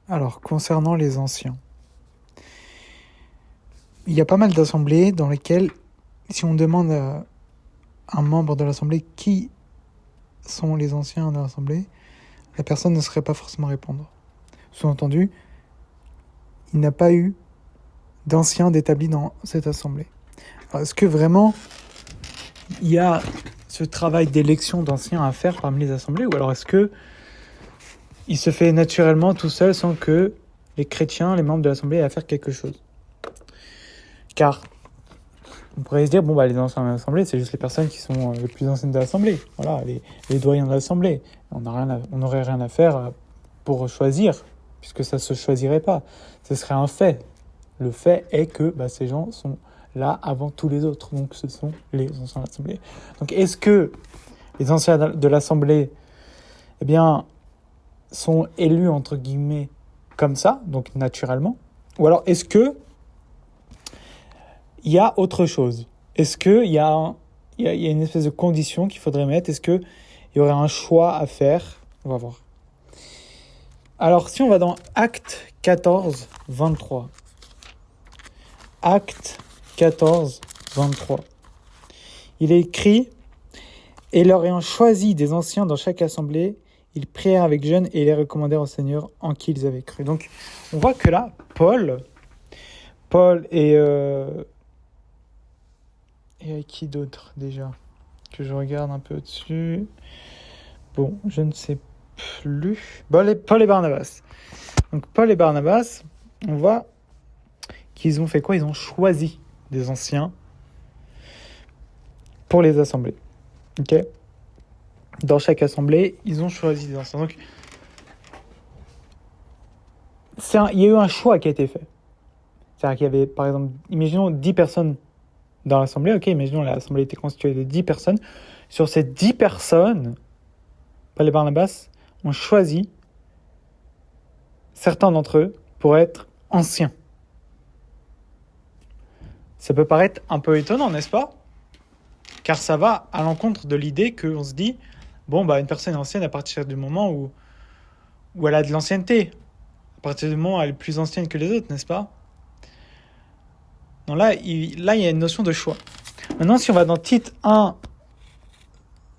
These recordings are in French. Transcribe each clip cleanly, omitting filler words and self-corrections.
Alors, concernant les anciens, il y a pas mal d'assemblées dans lesquelles, si on demande à un membre de l'assemblée qui sont les anciens de l'assemblée, la personne ne saurait pas forcément répondre. Sous-entendu, il n'a pas eu d'anciens d'établis dans cette assemblée. Alors, est-ce que vraiment il y a ce travail d'élection d'anciens à faire parmi les assemblées, ou alors est-ce que il se fait naturellement tout seul sans que les chrétiens, les membres de l'assemblée, aient à faire quelque chose? Car on pourrait se dire, les anciens de l'assemblée, c'est juste les personnes qui sont les plus anciennes de l'assemblée. Voilà, les doyens de l'assemblée. On n'aurait rien à faire pour choisir, puisque ça ne se choisirait pas. Ce serait un fait. Le fait est que ces gens sont là avant tous les autres. Donc ce sont les anciens de l'assemblée. Donc est-ce que les anciens de l'assemblée, sont élus, entre guillemets, comme ça, donc naturellement? Ou alors est-ce que il y a autre chose? Est-ce qu'il y a une espèce de condition qu'il faudrait mettre? Est-ce qu'il y aurait un choix à faire? On va voir. Alors, si on va dans Actes 14, 23. Actes 14, 23. Il est écrit « Et leur ayant choisi des anciens dans chaque assemblée, ils prièrent avec jeûne et les recommandèrent au Seigneur en qui ils avaient cru. » Donc, on voit que là, Paul et qui d'autre déjà? Que je regarde un peu dessus. Bon, je ne sais plus. Paul et Barnabas. Donc Paul et Barnabas, on voit qu'ils ont fait quoi? Ils ont choisi des anciens pour les assemblées. Ok? Dans chaque assemblée, ils ont choisi des anciens. Donc, il y a eu un choix qui a été fait. C'est-à-dire qu'il y avait, par exemple, imaginons 10 personnes dans l'assemblée. Ok, imaginons l'assemblée était constituée de 10 personnes. Sur ces 10 personnes, Paul et Barnabas ont choisi certains d'entre eux pour être anciens. Ça peut paraître un peu étonnant, n'est-ce pas? Car ça va à l'encontre de l'idée qu'on se dit, une personne est ancienne à partir du moment où elle a de l'ancienneté. À partir du moment où elle est plus ancienne que les autres, n'est-ce pas? Non, là, il y a une notion de choix. Maintenant, si on va dans Tite 1,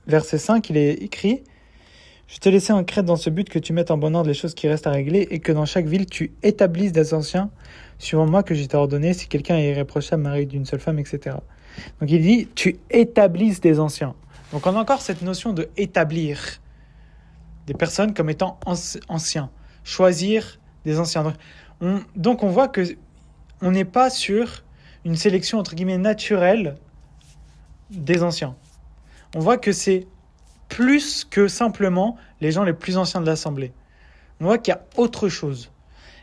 verset 5, il est écrit « Je t'ai laissé en Crète dans ce but que tu mettes en bon ordre les choses qui restent à régler et que dans chaque ville tu établisses des anciens suivant moi que je t'ai ordonné, si quelqu'un est irréprochable, marié d'une seule femme, etc. » Donc il dit « Tu établisses des anciens. » Donc on a encore cette notion de établir des personnes comme étant anciens. Choisir des anciens. Donc on voit que on n'est pas sur une sélection entre guillemets naturelle des anciens. On voit que c'est plus que simplement les gens les plus anciens de l'assemblée. On voit qu'il y a autre chose.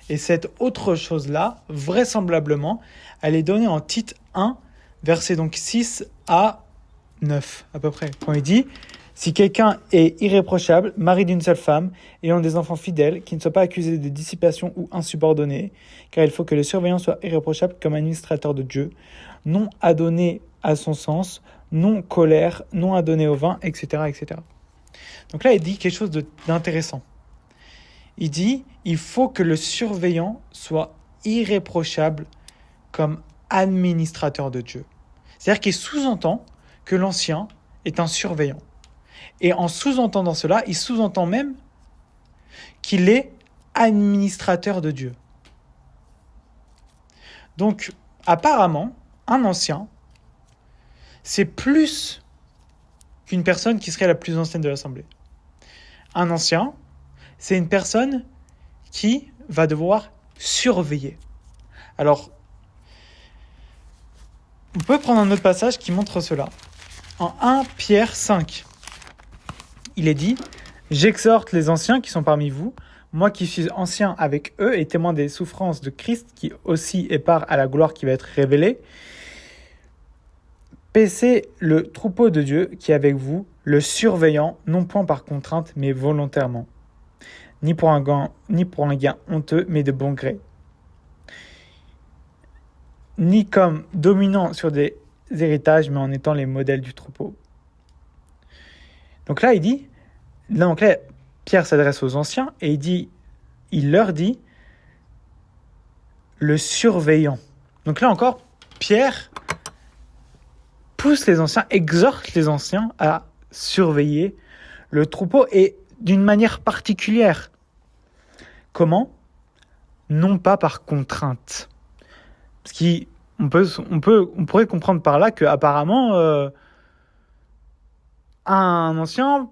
Et cette autre chose-là, vraisemblablement, elle est donnée en Tite 1, versets donc 6 à 9 à peu près. Quand il dit « Si quelqu'un est irréprochable, mari d'une seule femme, ayant des enfants fidèles, qui ne soient pas accusés de dissipation ou insubordonnés, car il faut que le surveillant soit irréprochable comme administrateur de Dieu, non adonné à son sens, non colère, non adonné au vin, etc. etc. » Donc là, il dit quelque chose d'intéressant. Il dit « Il faut que le surveillant soit irréprochable comme administrateur de Dieu. » C'est-à-dire qu'il sous-entend que l'ancien est un surveillant. Et en sous-entendant cela, il sous-entend même qu'il est administrateur de Dieu. Donc, apparemment, un ancien, c'est plus qu'une personne qui serait la plus ancienne de l'assemblée. Un ancien, c'est une personne qui va devoir surveiller. Alors, on peut prendre un autre passage qui montre cela. En 1 Pierre 5, il est dit « J'exhorte les anciens qui sont parmi vous, moi qui suis ancien avec eux et témoin des souffrances de Christ, qui aussi est part à la gloire qui va être révélée, paissez le troupeau de Dieu qui est avec vous, le surveillant, non point par contrainte, mais volontairement, ni pour un gain honteux, mais de bon gré, ni comme dominant sur des héritages, mais en étant les modèles du troupeau. » Donc là, Pierre s'adresse aux anciens et il leur dit, le surveillant. Donc là encore, Pierre pousse les anciens, exhorte les anciens à surveiller le troupeau et d'une manière particulière. Comment ? Non pas par contrainte. Parce qu'on pourrait comprendre par là qu'apparemment, un ancien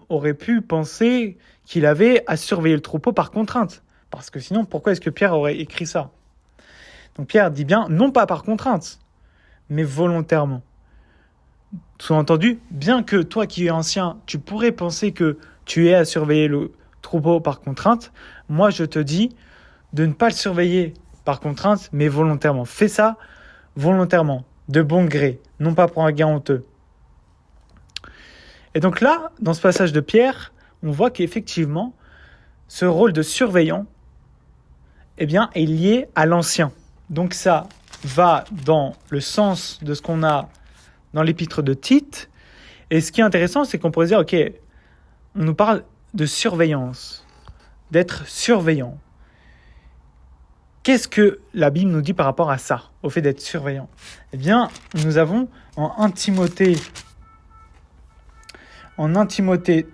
aurait pu penser qu'il avait à surveiller le troupeau par contrainte. Parce que sinon, pourquoi est-ce que Pierre aurait écrit ça ? Donc Pierre dit bien, non pas par contrainte, mais volontairement. Sous-entendu, bien que toi qui es ancien, tu pourrais penser que tu es à surveiller le troupeau par contrainte, moi je te dis de ne pas le surveiller par contrainte, mais volontairement. Fais ça volontairement, de bon gré, non pas pour un gain honteux. Et donc là, dans ce passage de Pierre, on voit qu'effectivement, ce rôle de surveillant, est lié à l'ancien. Donc ça va dans le sens de ce qu'on a dans l'épître de Tite. Et ce qui est intéressant, c'est qu'on pourrait dire, ok, on nous parle de surveillance, d'être surveillant. Qu'est-ce que la Bible nous dit par rapport à ça, au fait d'être surveillant ? Nous avons en 1 Timothée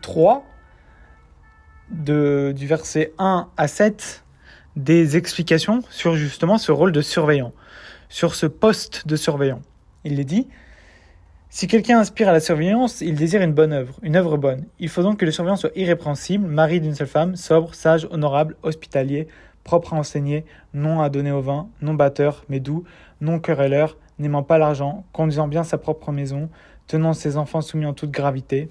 3, du verset 1 à 7, des explications sur justement ce rôle de surveillant, sur ce poste de surveillant. Il est dit, si quelqu'un aspire à la surveillance, il désire une œuvre bonne. Il faut donc que le surveillant soit irrépréhensible, mari d'une seule femme, sobre, sage, honorable, hospitalier, propre à enseigner, non à donner au vin, non batteur, mais doux, non querelleur, n'aimant pas l'argent, conduisant bien sa propre maison, tenant ses enfants soumis en toute gravité.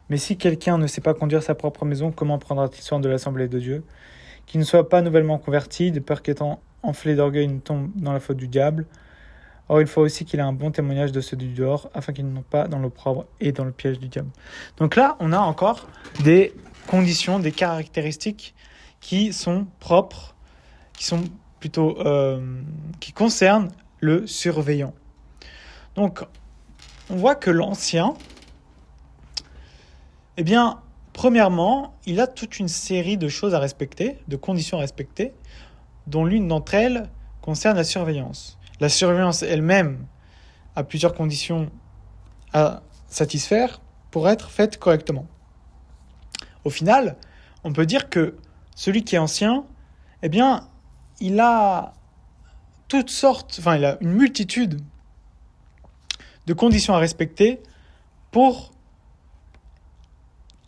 Mais si quelqu'un ne sait pas conduire sa propre maison, comment prendra-t-il soin de l'assemblée de Dieu ? Qu'il ne soit pas nouvellement converti, de peur qu'étant enflé d'orgueil ne tombe dans la faute du diable. Or, il faut aussi qu'il ait un bon témoignage de ceux du dehors, afin qu'il ne tombe pas dans l'opprobre et dans le piège du diable. Donc là, on a encore des conditions, des caractéristiques qui sont propres, qui sont plutôt qui concernent le surveillant. Donc, on voit que l'ancien, premièrement, il a toute une série de choses à respecter, de conditions à respecter, dont l'une d'entre elles concerne la surveillance. La surveillance elle-même a plusieurs conditions à satisfaire pour être faite correctement. Au final, on peut dire que celui qui est ancien, il a il a une multitude de conditions à respecter pour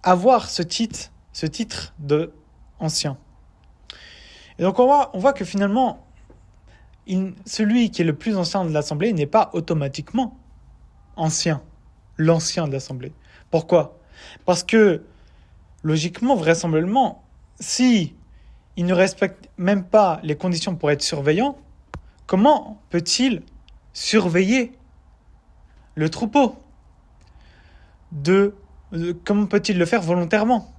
avoir ce titre de ancien. Et donc on voit que finalement, celui qui est le plus ancien de l'Assemblée n'est pas automatiquement ancien, l'ancien de l'Assemblée. Pourquoi ? Parce que, logiquement, vraisemblablement, si il ne respecte même pas les conditions pour être surveillant, comment peut-il surveiller le troupeau ? Comment peut-il le faire volontairement ?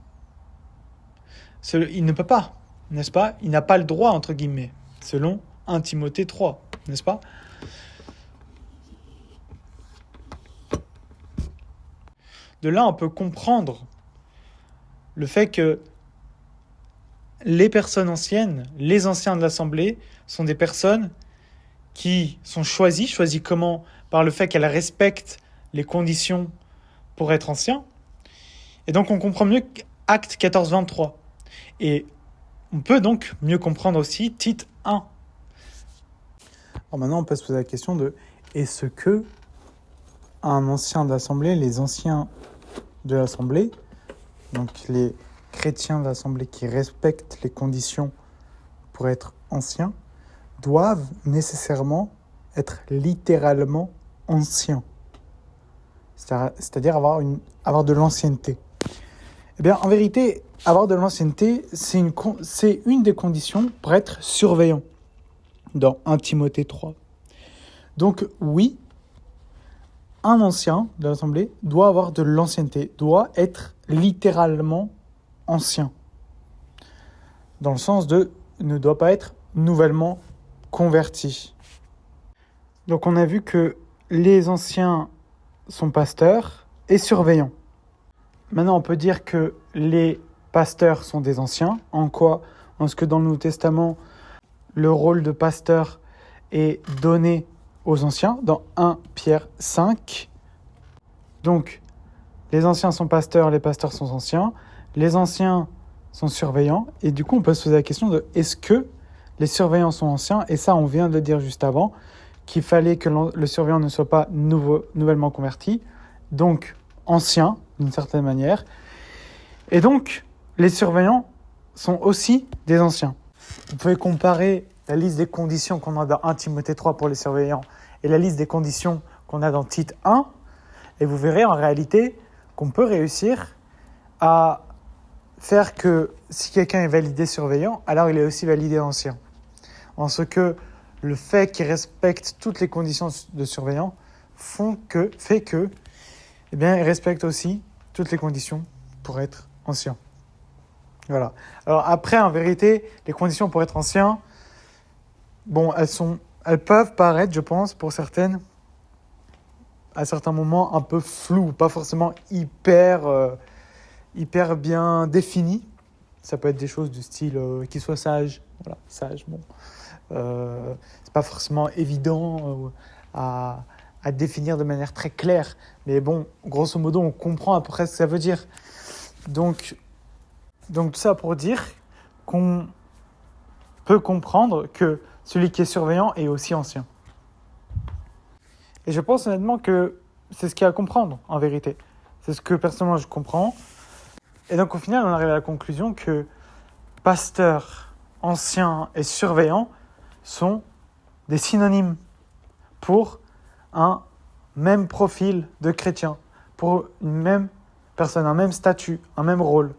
Il ne peut pas, n'est-ce pas ? Il n'a pas le droit, entre guillemets, selon 1 Timothée 3, n'est-ce pas ? De là, on peut comprendre le fait que les personnes anciennes, les anciens de l'Assemblée, sont des personnes qui sont choisies comment ? Par le fait qu'elles respectent les conditions pour être anciens. Et donc, on comprend mieux Acte 14, 23. Et on peut donc mieux comprendre aussi Tite 1. Alors maintenant, on peut se poser la question de est-ce que un ancien de l'Assemblée, les anciens de l'Assemblée, donc les chrétiens de l'Assemblée qui respectent les conditions pour être anciens, doivent nécessairement être littéralement anciens, c'est-à-dire avoir de l'ancienneté. En vérité, avoir de l'ancienneté, c'est une des conditions pour être surveillant dans 1 Timothée 3. Donc oui, un ancien de l'Assemblée doit avoir de l'ancienneté, doit être littéralement ancien, dans le sens de ne doit pas être nouvellement converti. Donc on a vu que les anciens sont pasteurs et surveillants. Maintenant, on peut dire que les pasteurs sont des anciens. En quoi ? En ce que dans le Nouveau Testament, le rôle de pasteur est donné aux anciens dans 1 Pierre 5. Donc, les anciens sont pasteurs, les pasteurs sont anciens, les anciens sont surveillants. Et du coup, on peut se poser la question de est-ce que les surveillants sont anciens? Et ça, on vient de le dire juste avant, qu'il fallait que le surveillant ne soit pas nouvellement converti, donc ancien d'une certaine manière. Et donc, les surveillants sont aussi des anciens. Vous pouvez comparer la liste des conditions qu'on a dans 1 Timothée 3 pour les surveillants et la liste des conditions qu'on a dans Tite 1, et vous verrez en réalité qu'on peut réussir à faire que si quelqu'un est validé surveillant, alors il est aussi validé ancien. En ce que le fait qu'il respecte toutes les conditions de surveillant fait que eh bien, il respecte aussi toutes les conditions pour être ancien. Voilà. Alors après, en vérité, les conditions pour être ancien, bon, elles peuvent paraître, je pense, pour certaines, à certains moments, un peu floues, pas forcément hyper bien définies. Ça peut être des choses du style qu'il soit sage. Voilà, sage, bon. C'est pas forcément évident à définir de manière très claire. Mais bon, grosso modo, on comprend à peu près ce que ça veut dire. Donc tout ça pour dire qu'on peut comprendre que celui qui est surveillant est aussi ancien. Et je pense honnêtement que c'est ce qu'il y a à comprendre, en vérité. C'est ce que personnellement je comprends. Et donc au final, on arrive à la conclusion que pasteur, ancien et surveillant sont des synonymes pour un même profil de chrétien, pour une même personne, un même statut, un même rôle.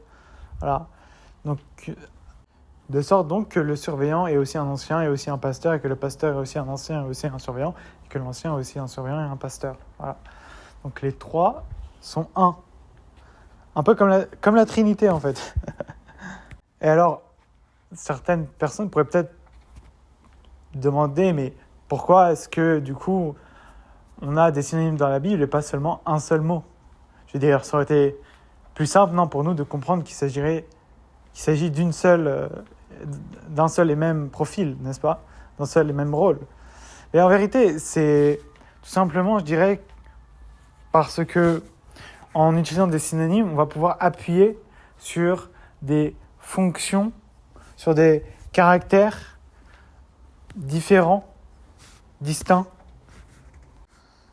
Voilà. Donc, de sorte donc que le surveillant est aussi un ancien et aussi un pasteur, et que le pasteur est aussi un ancien et aussi un surveillant, et que l'ancien est aussi un surveillant et un pasteur. Voilà. Donc les trois sont un. Un peu comme la Trinité en fait. Et alors, certaines personnes pourraient peut-être demander, mais pourquoi est-ce que du coup on a des synonymes dans la Bible et pas seulement un seul mot? Je veux dire, ça aurait été plus simple, non, pour nous de comprendre qu'il s'agit d'un seul et même profil, n'est-ce pas? D'un seul et même rôle. Et en vérité, c'est tout simplement, je dirais, parce que en utilisant des synonymes, on va pouvoir appuyer sur des fonctions, sur des caractères différents, distincts.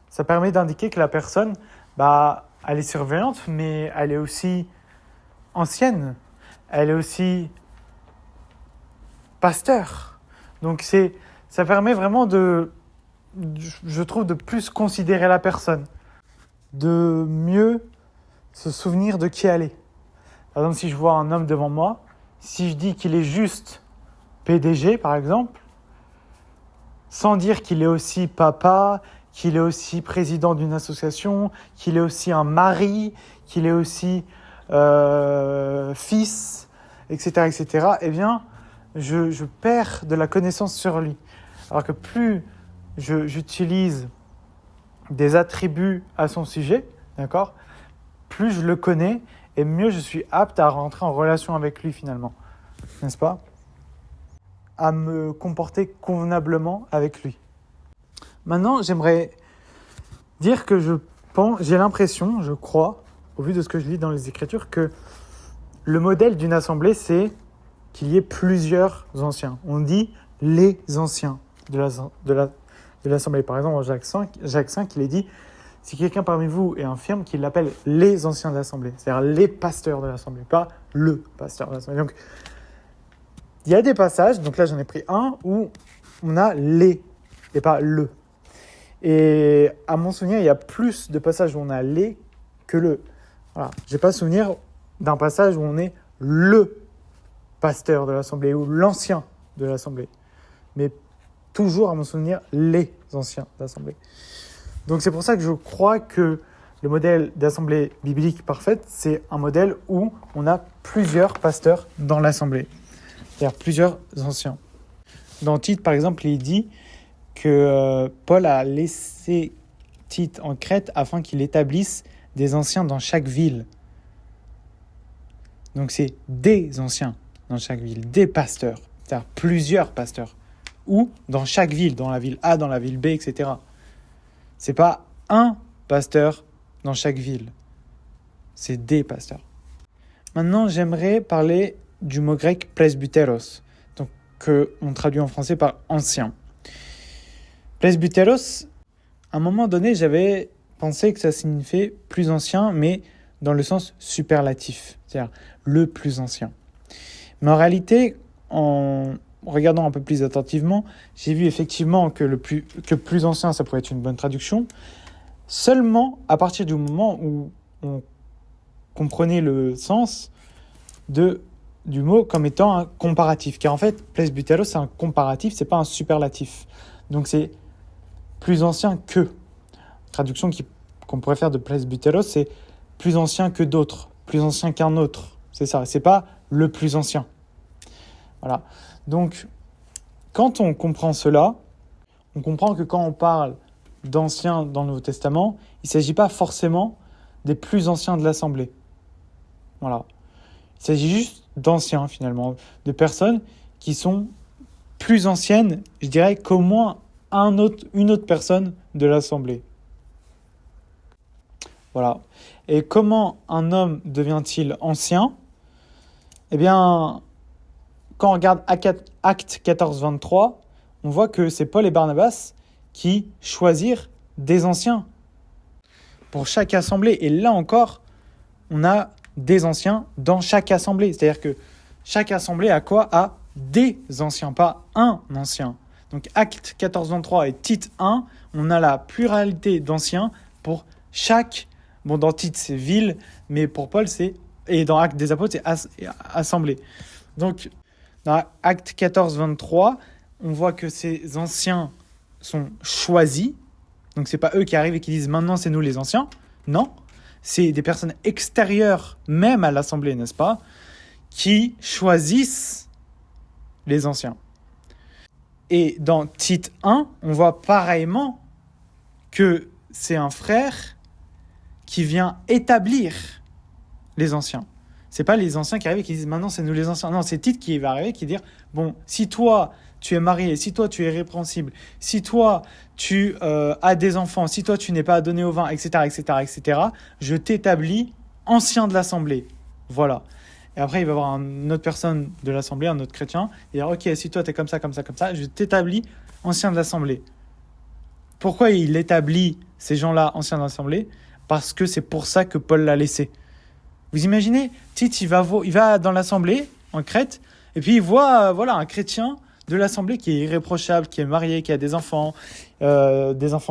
Ça permet d'indiquer que la personne, elle est surveillante, mais elle est aussi ancienne. Elle est aussi pasteur. Donc ça permet vraiment je trouve, de plus considérer la personne, de mieux se souvenir de qui elle est. Par exemple, si je vois un homme devant moi, si je dis qu'il est juste PDG, par exemple, sans dire qu'il est aussi papa, qu'il est aussi président d'une association, qu'il est aussi un mari, qu'il est aussi fils, etc., eh bien, je perds de la connaissance sur lui. Alors que plus j'utilise des attributs à son sujet, d'accord, plus je le connais et mieux je suis apte à rentrer en relation avec lui finalement, n'est-ce pas? À me comporter convenablement avec lui. Maintenant, j'aimerais dire que j'ai l'impression, je crois, au vu de ce que je lis dans les Écritures, que le modèle d'une assemblée, c'est qu'il y ait plusieurs anciens. On dit les anciens de l'assemblée. Par exemple, en Jacques 5, il est dit, si quelqu'un parmi vous est infirme, qu'il l'appelle les anciens de l'assemblée, c'est-à-dire les pasteurs de l'assemblée, pas le pasteur de l'assemblée. Donc, il y a des passages, donc là j'en ai pris un, où on a les, et pas le. Et à mon souvenir, il y a plus de passages où on a les que le. Voilà. Je n'ai pas souvenir d'un passage où on est le pasteur de l'assemblée ou l'ancien de l'assemblée. Mais toujours, à mon souvenir, les anciens de l'assemblée. Donc c'est pour ça que je crois que le modèle d'assemblée biblique parfaite, c'est un modèle où on a plusieurs pasteurs dans l'assemblée. C'est-à-dire plusieurs anciens. Dans Tite, par exemple, il dit que Paul a laissé Tite en Crète afin qu'il établisse des anciens dans chaque ville. Donc c'est des anciens dans chaque ville, des pasteurs, c'est-à-dire plusieurs pasteurs ou dans chaque ville, dans la ville A, dans la ville B, etc. C'est pas un pasteur dans chaque ville, c'est des pasteurs. Maintenant, j'aimerais parler du mot grec presbyteros, donc qu'on traduit en français par ancien. Presbyteros, à un moment donné, j'avais pensé que ça signifiait plus ancien, mais dans le sens superlatif, c'est-à-dire le plus ancien. Mais en réalité, en regardant un peu plus attentivement, j'ai vu effectivement que plus ancien, ça pourrait être une bonne traduction, seulement à partir du moment où on comprenait le sens du mot comme étant un comparatif. Car en fait, presbyteros, c'est un comparatif, c'est pas un superlatif. Donc c'est plus ancien que. Traduction qu'on pourrait faire de presbyteros, c'est plus ancien que d'autres, plus ancien qu'un autre. C'est ça, c'est pas le plus ancien. Voilà. Donc, quand on comprend cela, on comprend que quand on parle d'anciens dans le Nouveau Testament, il ne s'agit pas forcément des plus anciens de l'Assemblée. Voilà. Il s'agit juste d'anciens, finalement, de personnes qui sont plus anciennes, je dirais, qu'au moins une autre personne de l'Assemblée. Voilà. Et comment un homme devient-il ancien ? Eh bien, quand on regarde Actes 14-23, on voit que c'est Paul et Barnabas qui choisirent des anciens pour chaque assemblée. Et là encore, on a des anciens dans chaque assemblée. C'est-à-dire que chaque assemblée a quoi ? A des anciens, pas un ancien. Donc Actes 14-23 et Tite 1, on a la pluralité d'anciens pour chaque... Bon, dans Tite, c'est ville, mais pour Paul, c'est... Et dans Actes des Apôtres, c'est assemblée. Donc, dans Actes 14-23, on voit que ces anciens sont choisis. Donc, ce n'est pas eux qui arrivent et qui disent « Maintenant, c'est nous les anciens ». Non, c'est des personnes extérieures même à l'assemblée, n'est-ce pas, qui choisissent les anciens. Et dans Tite 1, on voit pareillement que c'est un frère qui vient établir les anciens. C'est pas les anciens qui arrivent et qui disent maintenant c'est nous les anciens. Non, c'est Tite qui va arriver qui dire bon, si toi tu es marié, si toi tu es répréhensible, si toi tu as des enfants, si toi tu n'es pas donné au vin, etc., etc., je t'établis ancien de l'assemblée. Voilà. Et après il va y avoir une autre personne de l'assemblée, un autre chrétien, et dire ok, si toi tu es comme ça, je t'établis ancien de l'assemblée. Pourquoi il établit ces gens-là anciens de l'assemblée ? Parce que c'est pour ça que Paul l'a laissé. Vous imaginez, Tite, il va dans l'assemblée, en Crète, et puis il voit un chrétien de l'assemblée qui est irréprochable, qui est marié, qui a des enfants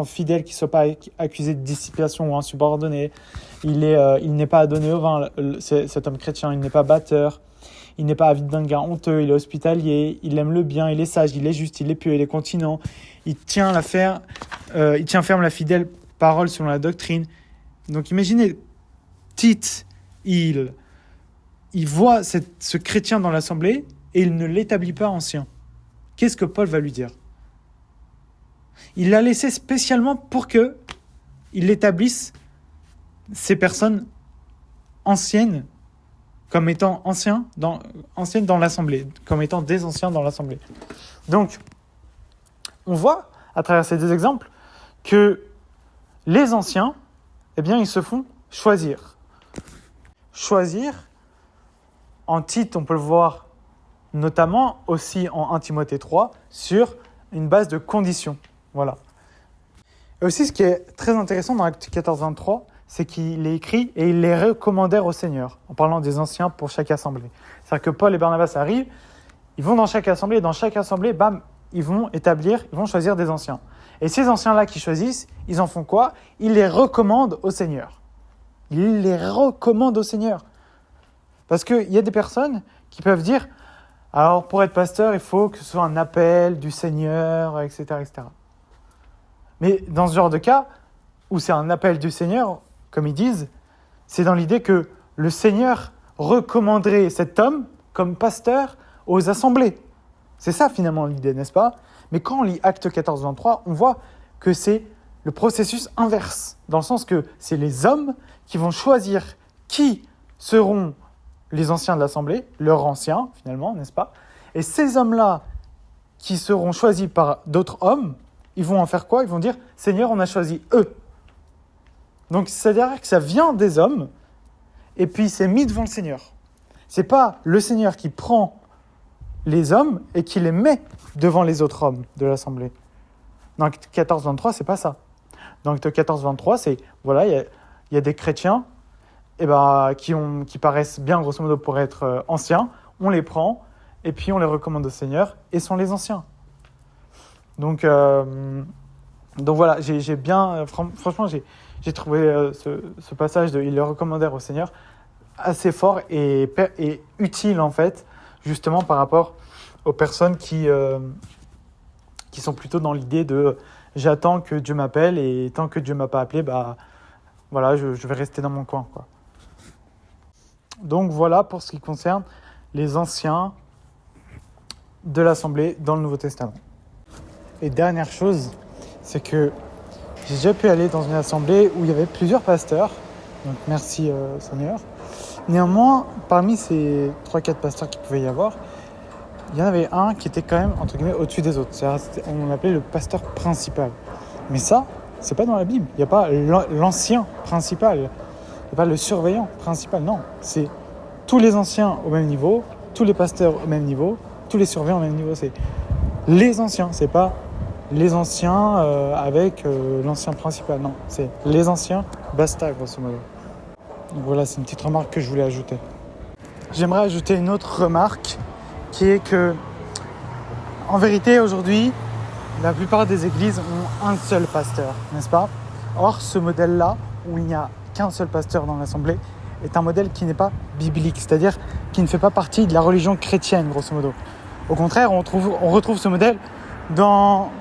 fidèles, qui ne soient pas accusés de dissipation ou insubordonnés. Il n'est pas donné au vin, cet homme chrétien, il n'est pas batteur, il n'est pas avide d'un gain honteux, il est hospitalier, il aime le bien, il est sage, il est juste, il est pieux, il est continent, il tient ferme la fidèle parole selon la doctrine. Donc imaginez, Tite, il voit ce chrétien dans l'assemblée et il ne l'établit pas ancien. Qu'est-ce que Paul va lui dire ? Il l'a laissé spécialement pour qu'il établisse ces personnes anciennes comme étant anciennes dans l'assemblée, comme étant des anciens dans l'assemblée. Donc, on voit à travers ces deux exemples que les anciens, eh bien, ils se font choisir. Choisir, en Tite, on peut le voir notamment aussi en 1 Timothée 3, sur une base de conditions. Voilà. Et aussi, ce qui est très intéressant dans Acte 14-23, c'est qu'il est écrit « et ils les recommandèrent au Seigneur », en parlant des anciens pour chaque assemblée. C'est-à-dire que Paul et Barnabas arrivent, ils vont dans chaque assemblée, et dans chaque assemblée, bam, ils vont choisir des anciens. Et ces anciens-là qui choisissent, ils en font quoi ? Ils les recommandent au Seigneur. Ils les recommandent au Seigneur. Parce qu'il y a des personnes qui peuvent dire « alors pour être pasteur, il faut que ce soit un appel du Seigneur, etc. etc. » Mais dans ce genre de cas, où c'est un appel du Seigneur, comme ils disent, c'est dans l'idée que le Seigneur recommanderait cet homme comme pasteur aux assemblées. C'est ça finalement l'idée, n'est-ce pas ? Mais quand on lit Acte 14-23, on voit que c'est le processus inverse, dans le sens que c'est les hommes qui vont choisir qui seront les anciens de l'assemblée, leurs anciens finalement, n'est-ce pas ? Et ces hommes-là, qui seront choisis par d'autres hommes, ils vont en faire quoi? Ils vont dire « Seigneur, on a choisi eux ». Donc, c'est-à-dire que ça vient des hommes et puis c'est mis devant le Seigneur. C'est pas le Seigneur qui prend les hommes et qui les met devant les autres hommes de l'Assemblée. Dans Acte 14-23, c'est pas ça. Dans Acte 14-23, c'est, voilà, il y a des chrétiens qui paraissent bien, grosso modo, pour être anciens. On les prend et puis on les recommande au Seigneur et sont les anciens. Donc voilà, j'ai bien, franchement, j'ai trouvé ce passage de « Ils le recommandèrent au Seigneur » assez fort et utile, en fait, justement par rapport aux personnes qui sont plutôt dans l'idée de « j'attends que Dieu m'appelle et tant que Dieu ne m'a pas appelé, voilà, je vais rester dans mon coin, quoi. » Donc voilà pour ce qui concerne les anciens de l'Assemblée dans le Nouveau Testament. Et dernière chose, c'est que j'ai déjà pu aller dans une assemblée où il y avait plusieurs pasteurs. Donc merci Seigneur. Néanmoins, parmi ces 3-4 pasteurs qu'il pouvait y avoir, il y en avait un qui était quand même, entre guillemets, au-dessus des autres. On l'appelait le pasteur principal. Mais ça, c'est pas dans la Bible. Il n'y a pas l'ancien principal. Il n'y a pas le surveillant principal. Non, c'est tous les anciens au même niveau, tous les pasteurs au même niveau, tous les surveillants au même niveau. C'est les anciens, c'est pas les anciens avec l'ancien principal. Non, c'est les anciens, basta, grosso modo. Donc voilà, c'est une petite remarque que je voulais ajouter. J'aimerais ajouter une autre remarque qui est que, en vérité, aujourd'hui, la plupart des églises ont un seul pasteur, n'est-ce pas? Or, ce modèle-là, où il n'y a qu'un seul pasteur dans l'assemblée, est un modèle qui n'est pas biblique, c'est-à-dire qui ne fait pas partie de la religion chrétienne, grosso modo. Au contraire, on retrouve ce modèle dans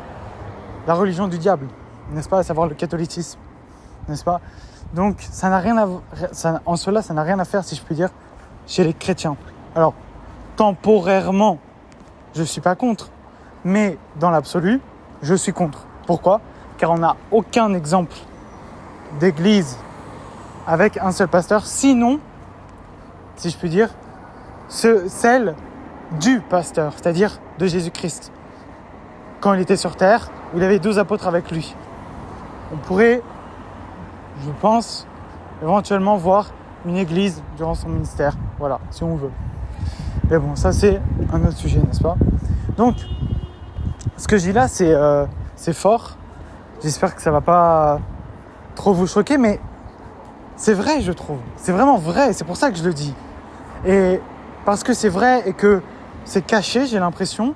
la religion du diable, n'est-ce pas, à savoir le catholicisme, n'est-ce pas? Donc, ça n'a rien à faire, si je puis dire, chez les chrétiens. Alors, temporairement, je ne suis pas contre, mais dans l'absolu, je suis contre. Pourquoi? Car on n'a aucun exemple d'église avec un seul pasteur, sinon, si je puis dire, celle du pasteur, c'est-à-dire de Jésus-Christ. Quand il était sur terre, il avait 12 apôtres avec lui. On pourrait, je pense, éventuellement voir une église durant son ministère. Voilà, si on veut. Mais bon, ça c'est un autre sujet, n'est-ce pas? Donc, ce que je dis là, c'est fort. J'espère que ça ne va pas trop vous choquer, mais c'est vrai, je trouve. C'est vraiment vrai, c'est pour ça que je le dis. Et parce que c'est vrai et que c'est caché, j'ai l'impression,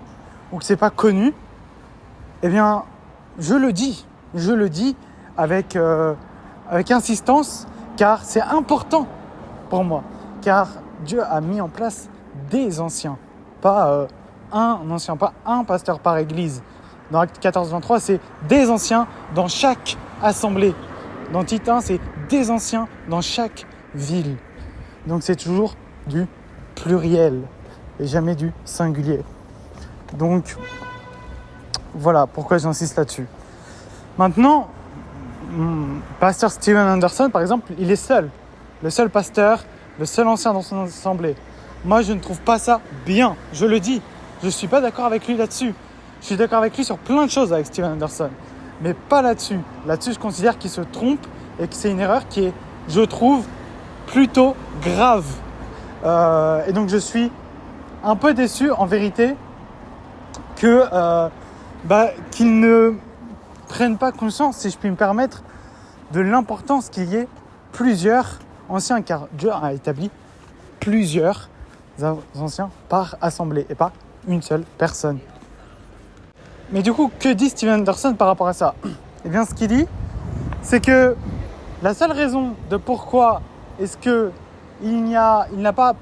ou que c'est pas connu, eh bien, je le dis avec insistance, car c'est important pour moi, car Dieu a mis en place des anciens, pas un ancien, pas un pasteur par église. Dans Acte 14-23, c'est des anciens dans chaque assemblée. Dans Tite 1, c'est des anciens dans chaque ville. Donc c'est toujours du pluriel et jamais du singulier. Donc voilà pourquoi j'insiste là-dessus. Maintenant, pasteur Steven Anderson, par exemple, il est seul. Le seul pasteur, le seul ancien dans son assemblée. Moi, je ne trouve pas ça bien. Je le dis. Je ne suis pas d'accord avec lui là-dessus. Je suis d'accord avec lui sur plein de choses avec Steven Anderson. Mais pas là-dessus. Là-dessus, je considère qu'il se trompe et que c'est une erreur qui est, je trouve, plutôt grave. Et donc, je suis un peu déçu, en vérité, qu'ils ne prennent pas conscience, si je puis me permettre, de l'importance qu'il y ait plusieurs anciens, car Dieu a établi plusieurs anciens par assemblée et pas une seule personne. Mais du coup, que dit Steven Anderson par rapport à ça? Eh bien, ce qu'il dit, c'est que la seule raison de pourquoi est-ce qu'il n'a pas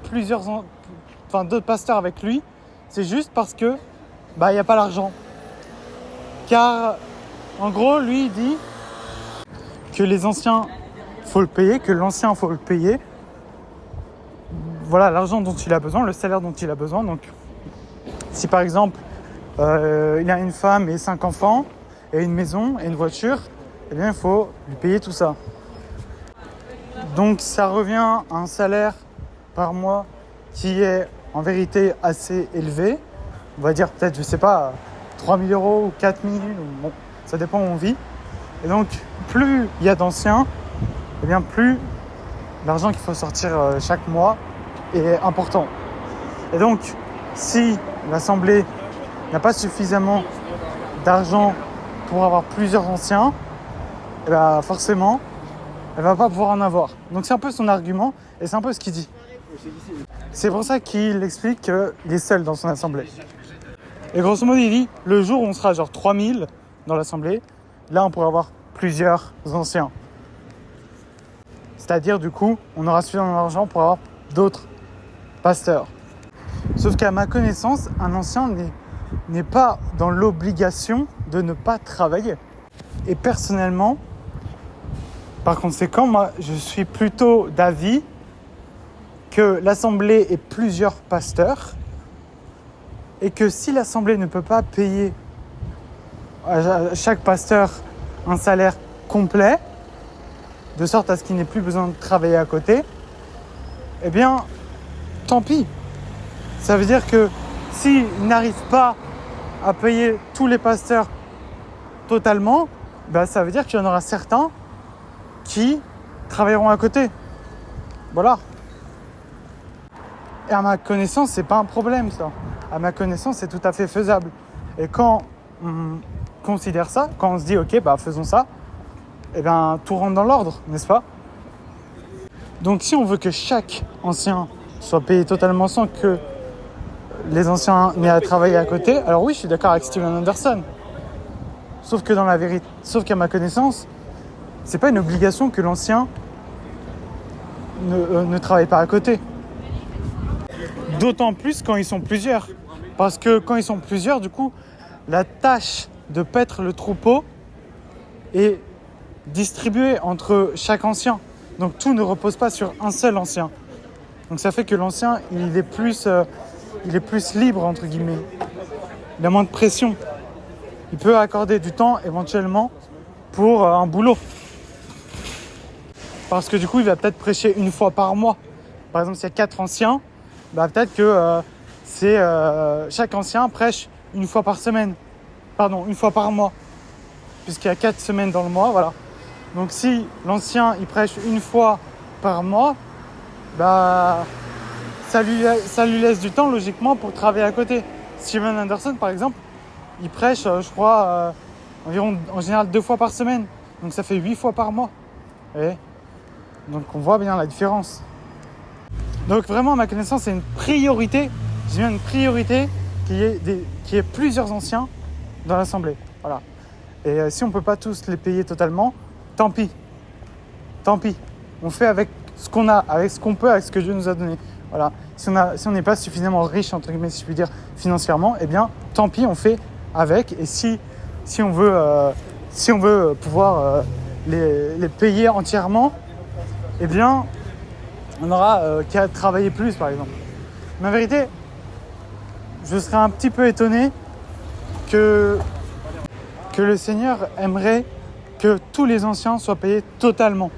d'autres pasteurs avec lui, c'est juste parce que il n'y a pas l'argent. Car, en gros, lui, il dit que les anciens, faut le payer, que l'ancien, faut le payer. Voilà, l'argent dont il a besoin, le salaire dont il a besoin. Donc, si par exemple, il a une femme et 5 enfants, et une maison, et une voiture, eh bien, il faut lui payer tout ça. Donc, ça revient à un salaire par mois qui est, en vérité, assez élevé. On va dire peut-être, je sais pas, 3 000 euros ou 4 000, bon, ça dépend où on vit. Et donc, plus il y a d'anciens, et bien plus l'argent qu'il faut sortir chaque mois est important. Et donc, si l'Assemblée n'a pas suffisamment d'argent pour avoir plusieurs anciens, et bien forcément, elle ne va pas pouvoir en avoir. Donc c'est un peu son argument et c'est un peu ce qu'il dit. C'est pour ça qu'il explique qu'il est seul dans son assemblée. Et grosso modo, il dit, le jour où on sera genre 3000 dans l'assemblée, là on pourra avoir plusieurs anciens. C'est-à-dire du coup, on aura suffisamment d'argent pour avoir d'autres pasteurs. Sauf qu'à ma connaissance, un ancien n'est pas dans l'obligation de ne pas travailler. Et personnellement, par conséquent, moi, je suis plutôt d'avis que l'assemblée ait plusieurs pasteurs et que si l'assemblée ne peut pas payer à chaque pasteur un salaire complet, de sorte à ce qu'il n'ait plus besoin de travailler à côté, eh bien, tant pis. Ça veut dire que s'il n'arrive pas à payer tous les pasteurs totalement, ben ça veut dire qu'il y en aura certains qui travailleront à côté. Voilà. Et à ma connaissance, c'est pas un problème ça. À ma connaissance, c'est tout à fait faisable. Et quand on considère ça, quand on se dit ok, bah faisons ça, eh bien tout rentre dans l'ordre, n'est-ce pas? Donc si on veut que chaque ancien soit payé totalement sans que les anciens n'aient à travailler à côté, alors oui, je suis d'accord avec Steven Anderson. Sauf que dans la vérité, sauf qu'à ma connaissance, c'est pas une obligation que l'ancien ne travaille pas à côté. D'autant plus quand ils sont plusieurs. Parce que quand ils sont plusieurs, du coup, la tâche de paître le troupeau est distribuée entre chaque ancien. Donc tout ne repose pas sur un seul ancien. Donc ça fait que l'ancien, il est plus libre, entre guillemets. Il a moins de pression. Il peut accorder du temps éventuellement pour un boulot. Parce que du coup, il va peut-être prêcher une fois par mois. Par exemple, s'il y a 4 anciens, bah, peut-être que chaque ancien prêche une fois par semaine. Pardon, une fois par mois. Puisqu'il y a 4 semaines dans le mois, voilà. Donc si l'ancien, il prêche une fois par mois, bah, ça lui laisse du temps, logiquement, pour travailler à côté. Steven Anderson, par exemple, il prêche, je crois, environ, en général, 2 fois par semaine. Donc ça fait 8 fois par mois. Et donc on voit bien la différence. Donc vraiment, à ma connaissance, c'est une priorité. Je dis bien une priorité qu'il y ait plusieurs anciens dans l'assemblée. Voilà. Et si on ne peut pas tous les payer totalement, tant pis. Tant pis. On fait avec ce qu'on a, avec ce qu'on peut, avec ce que Dieu nous a donné. Voilà. Si on n'est pas suffisamment riche, entre guillemets, si je puis dire, financièrement, eh bien, tant pis, on fait avec. Et si on veut pouvoir les payer entièrement, eh bien, on aura qu'à travailler plus, par exemple. Mais en vérité, je serais un petit peu étonné que le Seigneur aimerait que tous les anciens soient payés totalement.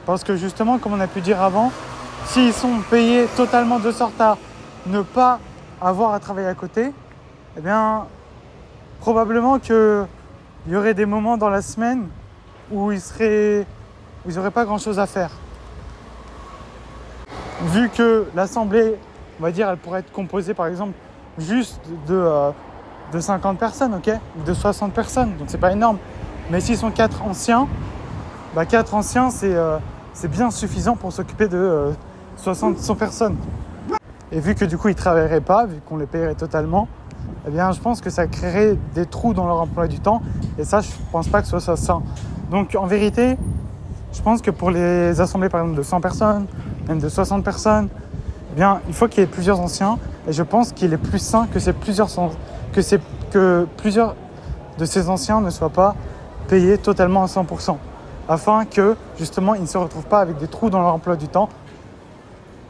Parce que justement, comme on a pu dire avant, s'ils sont payés totalement de sorte à ne pas avoir à travailler à côté, eh bien, probablement qu'il y aurait des moments dans la semaine où ils n'auraient pas grand-chose à faire. Vu que l'assemblée, on va dire, elle pourrait être composée par exemple juste de 50 personnes, ok, de 60 personnes, donc c'est pas énorme. Mais s'ils sont 4 anciens, 4 anciens c'est bien suffisant pour s'occuper de 100 personnes. Et vu que du coup ils ne travailleraient pas, vu qu'on les payerait totalement, eh bien je pense que ça créerait des trous dans leur emploi du temps. Et ça, je ne pense pas que ce soit sain. Donc en vérité, je pense que pour les assemblées par exemple de 100 personnes, même de 60 personnes, eh bien il faut qu'il y ait plusieurs anciens. Et je pense qu'il est plus sain que plusieurs de ces anciens ne soient pas payés totalement à 100%. Afin que justement ils ne se retrouvent pas avec des trous dans leur emploi du temps